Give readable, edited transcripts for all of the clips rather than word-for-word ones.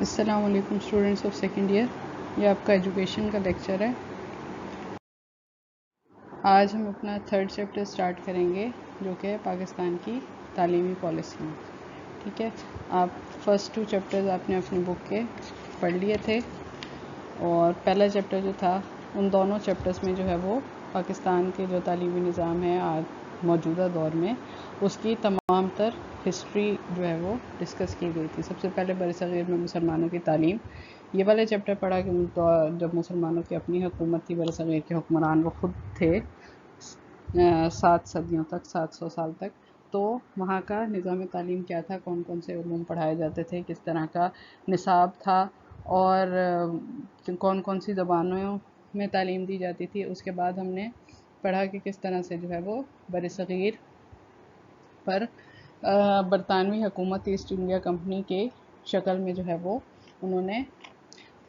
السلام علیکم students of second year, یہ آپ کا ایجوکیشن کا لیکچر ہے۔ آج ہم اپنا تھرڈ چیپٹر سٹارٹ کریں گے جو کہ ہے پاکستان کی تعلیمی پالیسی۔ ٹھیک ہے، آپ فرسٹ 2 چیپٹرز آپ نے اپنی بک کے پڑھ لیے تھے، اور پہلا چیپٹر جو تھا ان دونوں چیپٹرز میں جو ہے وہ پاکستان کے جو تعلیمی نظام ہے آج موجودہ دور میں اس کی تمام تر ہسٹری جو ہے وہ ڈسکس کی گئی تھی۔ سب سے پہلے برصغیر میں مسلمانوں کی تعلیم، یہ والا چیپٹر پڑھا کہ جب مسلمانوں کی اپنی حکومت تھی، برصغیر کے حکمران وہ خود تھے 7 صدیوں تک، 700 سال تک، تو وہاں کا نظام تعلیم کیا تھا، کون کون سے علوم پڑھائے جاتے تھے، کس طرح کا نصاب تھا، اور کون کون سی زبانوں میں تعلیم دی جاتی تھی۔ اس کے بعد ہم نے پڑھا کہ کس طرح سے جو ہے وہ برصغیر پر برطانوی حکومت ایسٹ انڈیا کمپنی کے شکل میں جو ہے وہ انہوں نے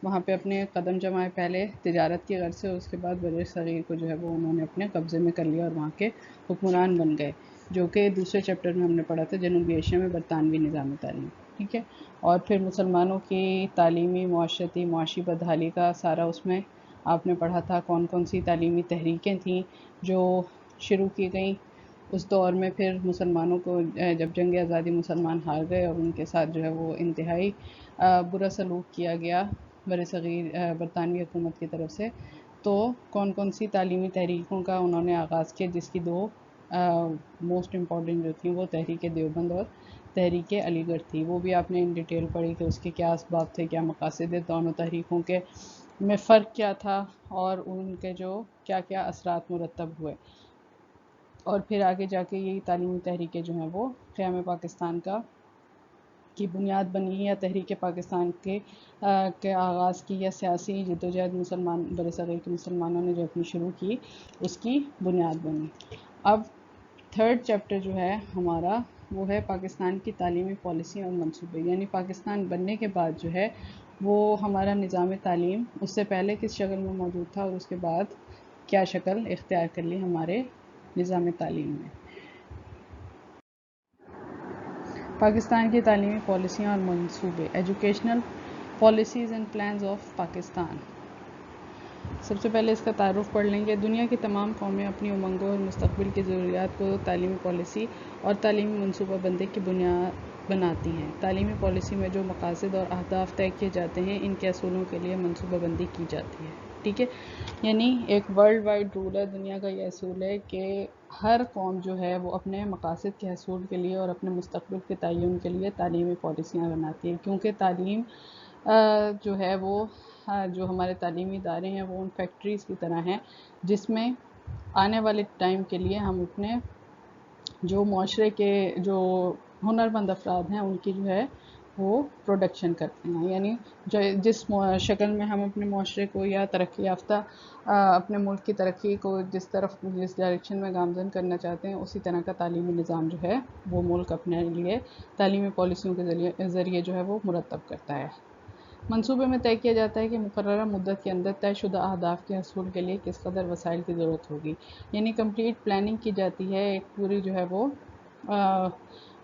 وہاں پہ اپنے قدم جمائے، پہلے تجارت کی غرض سے، اس کے بعد برصغیر کو جو ہے وہ انہوں نے اپنے قبضے میں کر لیا اور وہاں کے حکمران بن گئے، جو کہ دوسرے چیپٹر میں ہم نے پڑھا تھا جنوبی ایشیا میں برطانوی نظام تعلیم۔ ٹھیک ہے، اور پھر مسلمانوں کی تعلیمی، معاشرتی، معاشی بدحالی کا سارا اس میں آپ نے پڑھا تھا، کون کون سی تعلیمی تحریکیں تھیں جو شروع کی گئیں اس دور میں۔ پھر مسلمانوں کو جب جنگ آزادی مسلمان ہار گئے اور ان کے ساتھ جو ہے وہ انتہائی برا سلوک کیا گیا برصغیر برطانوی حکومت کی طرف سے، تو کون کون سی تعلیمی تحریکوں کا انہوں نے آغاز کیا، جس کی 2 موسٹ امپورٹنٹ جو تھیں وہ تحریک دیوبند اور تحریک علی گڑھ تھی۔ وہ بھی آپ نے ان ڈیٹیل پڑھی کہ اس کے کیا اسباب تھے، کیا مقاصد ہے، دونوں تحریکوں کے میں فرق کیا تھا، اور ان کے جو کیا کیا اثرات مرتب ہوئے۔ اور پھر آگے جا کے یہی تعلیمی تحریکیں جو ہیں وہ قیام پاکستان کی بنیاد بنی، یا تحریک پاکستان کے آغاز کی، یا سیاسی جدوجہد مسلمان برصغیر کے مسلمانوں نے جو اپنی شروع کی اس کی بنیاد بنی۔ اب تھرڈ چیپٹر جو ہے ہمارا وہ ہے پاکستان کی تعلیمی پالیسی اور منصوبے، یعنی پاکستان بننے کے بعد جو ہے وہ ہمارا نظام تعلیم اس سے پہلے کس شکل میں موجود تھا، اور اس کے بعد کیا شکل اختیار کر لی ہمارے نظام تعلیم میں۔ پاکستان کی تعلیمی پالیسیاں اور منصوبے، educational policies and plans of Pakistan. سب سے پہلے اس کا تعارف پڑھ لیں گے۔ دنیا کی تمام قومیں اپنی امنگوں اور مستقبل کی ضروریات کو تعلیمی پالیسی اور تعلیمی منصوبہ بندی کی بنیاد بناتی ہیں۔ تعلیمی پالیسی میں جو مقاصد اور اہداف طے کیے جاتے ہیں، ان کے اصولوں کے لیے منصوبہ بندی کی جاتی ہے۔ ٹھیک ہے، یعنی ایک ورلڈ وائڈ رول ہے، دنیا کا یہ اصول ہے کہ ہر قوم جو ہے وہ اپنے مقاصد کے حصول کے لیے اور اپنے مستقبل کے تعین کے لیے تعلیمی پالیسیاں بناتی ہے، کیونکہ تعلیم جو ہے وہ جو ہمارے تعلیمی ادارے ہیں وہ ان فیکٹریز کی طرح ہیں جس میں آنے والے ٹائم کے لیے ہم اپنے جو معاشرے کے جو ہنرمند افراد ہیں ان کی جو ہے وہ پروڈکشن کرتے ہیں، یعنی جس شکل میں ہم اپنے معاشرے کو یا ترقی یافتہ اپنے ملک کی ترقی کو جس ڈائریکشن میں گامزن کرنا چاہتے ہیں، اسی طرح کا تعلیمی نظام جو ہے وہ ملک اپنے لیے تعلیمی پالیسیوں کے ذریعے جو ہے وہ مرتب کرتا ہے۔ منصوبے میں طے کیا جاتا ہے کہ مقررہ مدت کے اندر طے شدہ اہداف کے حصول کے لیے کس قدر وسائل کی ضرورت ہوگی، یعنی کمپلیٹ پلاننگ کی جاتی ہے، ایک پوری جو ہے وہ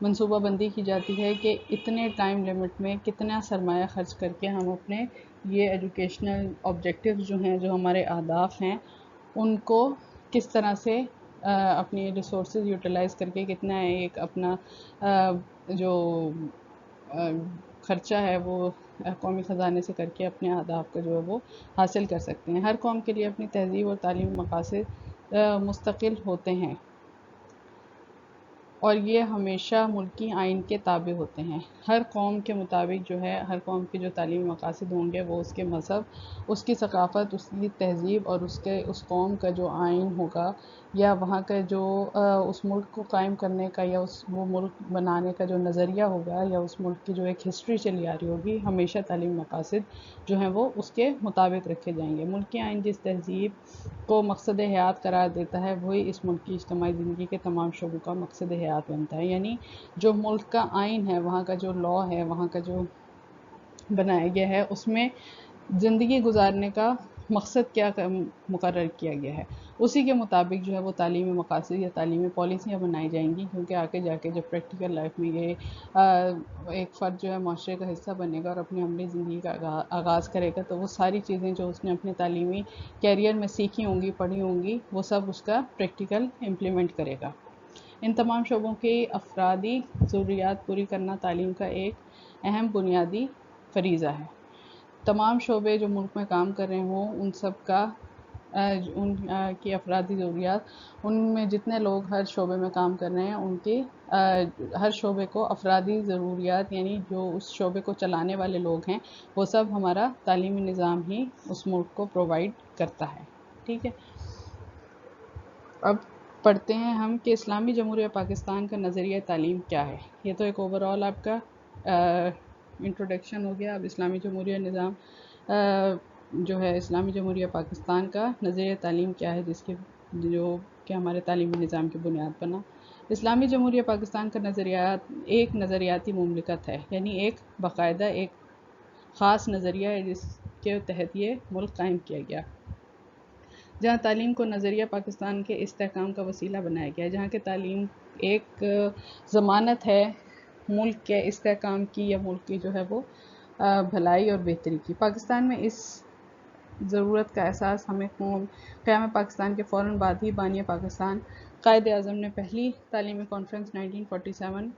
منصوبہ بندی کی جاتی ہے کہ اتنے ٹائم لمٹ میں کتنا سرمایہ خرچ کر کے ہم اپنے یہ ایجوکیشنل آبجیکٹیوز جو ہیں، جو ہمارے اہداف ہیں، ان کو کس طرح سے اپنی ریسورسز یوٹیلائز کر کے کتنا ایک اپنا جو خرچہ ہے وہ قومی خزانے سے کر کے اپنے اہداف کو جو ہے وہ حاصل کر سکتے ہیں۔ ہر قوم کے لیے اپنی تہذیب اور تعلیمی مقاصد مستقل ہوتے ہیں، اور یہ ہمیشہ ملکی آئین کے تابع ہوتے ہیں۔ ہر قوم کے مطابق جو ہے ہر قوم کے جو تعلیمی مقاصد ہوں گے وہ اس کے مذہب، اس کی ثقافت، اس کی تہذیب اور اس قوم کا جو آئین ہوگا، یا وہاں کا جو اس ملک کو قائم کرنے کا یا وہ ملک بنانے کا جو نظریہ ہوگا، یا اس ملک کی جو ایک ہسٹری چلی آ رہی ہوگی، ہمیشہ تعلیمی مقاصد جو ہیں وہ اس کے مطابق رکھے جائیں گے۔ ملکی آئین جس تہذیب کو مقصد حیات قرار دیتا ہے، وہی اس ملک کی اجتماعی زندگی کے تمام شعبوں کا مقصد حیات بنتا ہے، یعنی جو ملک کا آئین ہے، وہاں کا جو لاء ہے، وہاں کا جو بنایا گیا ہے، اس میں زندگی گزارنے کا مقصد کیا مقرر کیا گیا ہے، اسی کے مطابق جو ہے وہ تعلیمی مقاصد یا تعلیمی پالیسیاں بنائی جائیں گی، کیونکہ آگے جا کے جب پریکٹیکل لائف میں یہ ایک فرد جو ہے معاشرے کا حصہ بنے گا اور اپنی عملی زندگی کا آغاز کرے گا، تو وہ ساری چیزیں جو اس نے اپنے تعلیمی کیریئر میں سیکھی ہوں گی، پڑھی ہوں گی، وہ سب اس کا پریکٹیکل امپلیمنٹ کرے گا۔ ان تمام شعبوں کی افرادی ضروریات پوری کرنا تعلیم کا ایک اہم بنیادی فریضہ ہے۔ تمام شعبے جو ملک میں کام کر رہے ہوں، ان سب کا ان کی افرادی ضروریات، ان میں جتنے لوگ ہر شعبے میں کام کر رہے ہیں، ان کے ہر شعبے کو افرادی ضروریات، یعنی جو اس شعبے کو چلانے والے لوگ ہیں، وہ سب ہمارا تعلیمی نظام ہی اس ملک کو پرووائڈ کرتا ہے۔ ٹھیک ہے، اب پڑھتے ہیں ہم کہ اسلامی جمہوریہ پاکستان کا نظریہ تعلیم کیا ہے۔ یہ تو ایک اوور آل آپ کا انٹروڈکشن ہو گیا۔ اب اسلامی جمہوریہ نظام جو ہے اسلامی جمہوریہ پاکستان کا نظریہ تعلیم کیا ہے، جس کے جو کہ ہمارے تعلیمی نظام کی بنیاد بنا۔ اسلامی جمہوریہ پاکستان کا ایک نظریاتی مملکت ہے، یعنی ایک باقاعدہ ایک خاص نظریہ ہے جس کے تحت یہ ملک قائم کیا گیا، جہاں تعلیم کو نظریہ پاکستان کے استحکام کا وسیلہ بنایا گیا ہے، جہاں کہ تعلیم ایک ضمانت ہے ملک کے استحکام کی یا ملک کی جو ہے وہ بھلائی اور بہتری کی۔ پاکستان میں اس ضرورت کا احساس ہمیں قیام پاکستان کے فوراً بعد ہی بانی پاکستان قائد اعظم نے پہلی تعلیمی کانفرنس 1947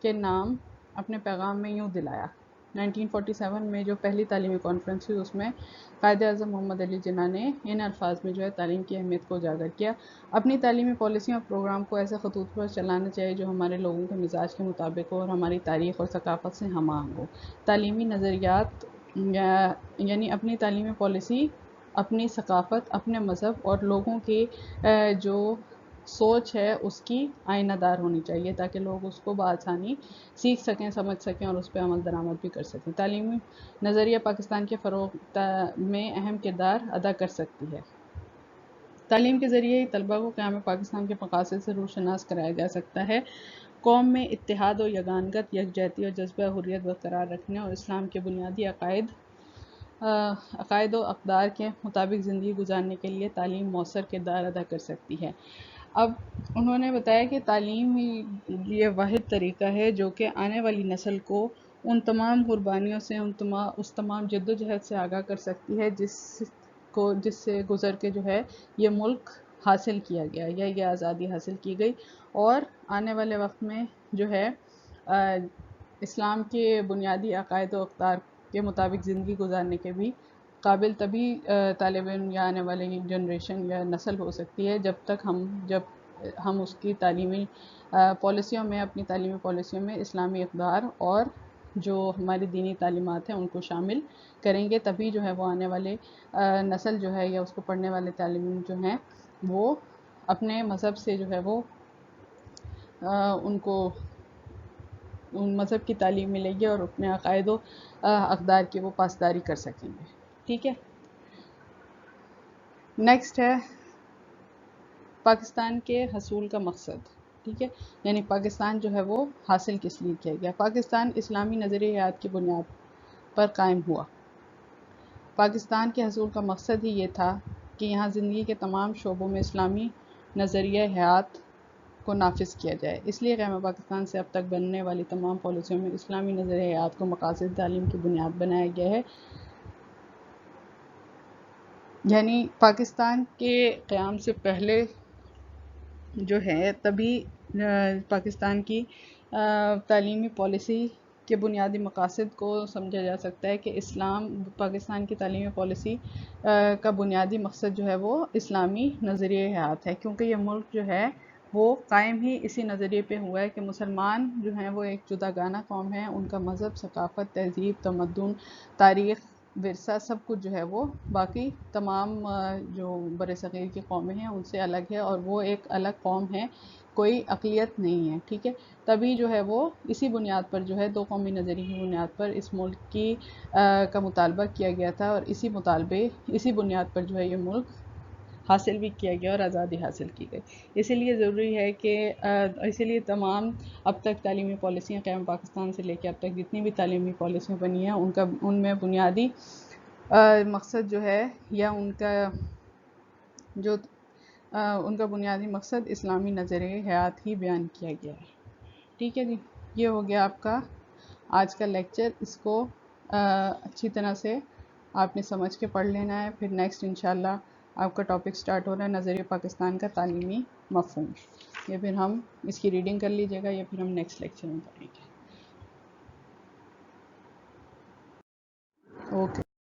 کے نام اپنے پیغام میں یوں دلایا۔ 1947 میں جو پہلی تعلیمی کانفرنس ہوئی، اس میں قائد اعظم محمد علی جناح نے ان الفاظ میں جو ہے تعلیم کی اہمیت کو اجاگر کیا۔ اپنی تعلیمی پالیسیوں اور پروگرام کو ایسے خطوط پر چلانا چاہیے جو ہمارے لوگوں کے مزاج کے مطابق ہو اور ہماری تاریخ اور ثقافت سے ہم آہنگ ہو۔ تعلیمی نظریات یعنی اپنی تعلیمی پالیسی اپنی ثقافت، اپنے مذہب اور لوگوں کی جو سوچ ہے اس کی آئینہ دار ہونی چاہیے، تاکہ لوگ اس کو بآسانی سیکھ سکیں، سمجھ سکیں اور اس پہ عمل درآمد بھی کر سکیں۔ تعلیمی نظریہ پاکستان کے فروغ میں اہم کردار ادا کر سکتی ہے۔ تعلیم کے ذریعے ہی طلباء کو قیام پاکستان کے مقاصد سے روشناس کرایا جا سکتا ہے۔ قوم میں اتحاد و یگانگت، یکجہتی اور جذبہ حریت برقرار رکھنے اور اسلام کے بنیادی عقائد و اقدار کے مطابق زندگی گزارنے کے لیے تعلیم مؤثر کردار ادا کر سکتی ہے۔ اب انہوں نے بتایا کہ تعلیم یہ واحد طریقہ ہے جو کہ آنے والی نسل کو ان تمام قربانیوں سے، اس تمام جد و جہد سے آگاہ کر سکتی ہے جس سے گزر کے جو ہے یہ ملک حاصل کیا گیا یا یہ آزادی حاصل کی گئی، اور آنے والے وقت میں جو ہے اسلام کے بنیادی عقائد و اقدار کے مطابق زندگی گزارنے کے بھی قابل تبھی طالب علم یا آنے والی جنریشن یا نسل ہو سکتی ہے جب ہم اس کی تعلیمی پالیسیوں میں، اپنی تعلیمی پالیسیوں میں اسلامی اقدار اور جو ہماری دینی تعلیمات ہیں ان کو شامل کریں گے، تبھی جو ہے وہ آنے والے نسل جو ہے یا اس کو پڑھنے والے تعلیم جو ہیں وہ اپنے مذہب سے جو ہے وہ ان کو ان مذہب کی تعلیم ملے گی اور اپنے عقائد و اقدار کی وہ پاسداری کر سکیں گے۔ ٹھیک ہے، نیکسٹ ہے پاکستان کے حصول کا مقصد۔ ٹھیک ہے، یعنی پاکستان جو ہے وہ حاصل کس لیے کیا گیا۔ پاکستان اسلامی نظریات کی بنیاد پر قائم ہوا۔ پاکستان کے حصول کا مقصد ہی یہ تھا کہ یہاں زندگی کے تمام شعبوں میں اسلامی نظریہ حیات کو نافذ کیا جائے۔ اس لیے قیام پاکستان سے اب تک بننے والی تمام پالیسیوں میں اسلامی نظریہ حیات کو مقاصد تعلیم کی بنیاد بنایا گیا ہے۔ یعنی پاکستان کے قیام سے پہلے جو ہے تبھی پاکستان کی تعلیمی پالیسی کے بنیادی مقاصد کو سمجھا جا سکتا ہے کہ پاکستان کی تعلیمی پالیسی کا بنیادی مقصد جو ہے وہ اسلامی نظریہ حیات ہے، کیونکہ یہ ملک جو ہے وہ قائم ہی اسی نظریے پہ ہوا ہے کہ مسلمان جو ہیں وہ ایک جداگانہ قوم ہے، ان کا مذہب، ثقافت، تہذیب، تمدن، تاریخ، ورثہ سب کچھ جو ہے وہ باقی تمام جو برصغیر کی قومیں ہیں ان سے الگ ہے، اور وہ ایک الگ قوم ہے، کوئی اقلیت نہیں ہے۔ ٹھیک ہے، تبھی جو ہے وہ اسی بنیاد پر جو ہے دو قومی نظریے کی بنیاد پر اس ملک کا مطالبہ کیا گیا تھا، اور اسی بنیاد پر جو ہے یہ ملک حاصل بھی کیا گیا اور آزادی حاصل کی گئی۔ اسی لیے ضروری ہے کہ اسی لیے تمام اب تک تعلیمی پالیسیاں قیام پاکستان سے لے کے اب تک جتنی بھی تعلیمی پالیسیاں بنی ہیں ان میں بنیادی مقصد جو ہے یا ان کا جو ان کا بنیادی مقصد اسلامی نظریہ حیات ہی بیان کیا گیا ہے. ٹھیک ہے جی، یہ ہو گیا آپ کا آج کا لیکچر. اس کو اچھی طرح سے آپ نے سمجھ کے پڑھ لینا ہے. پھر نیکسٹ انشاءاللہ آپ کا ٹاپک سٹارٹ ہو رہا ہے نظریہ پاکستان کا تعلیمی مفہوم. یا پھر ہم اس کی ریڈنگ کر لیجیے گا یا پھر ہم نیکسٹ لیکچر میں پڑھیں گے. اوکے.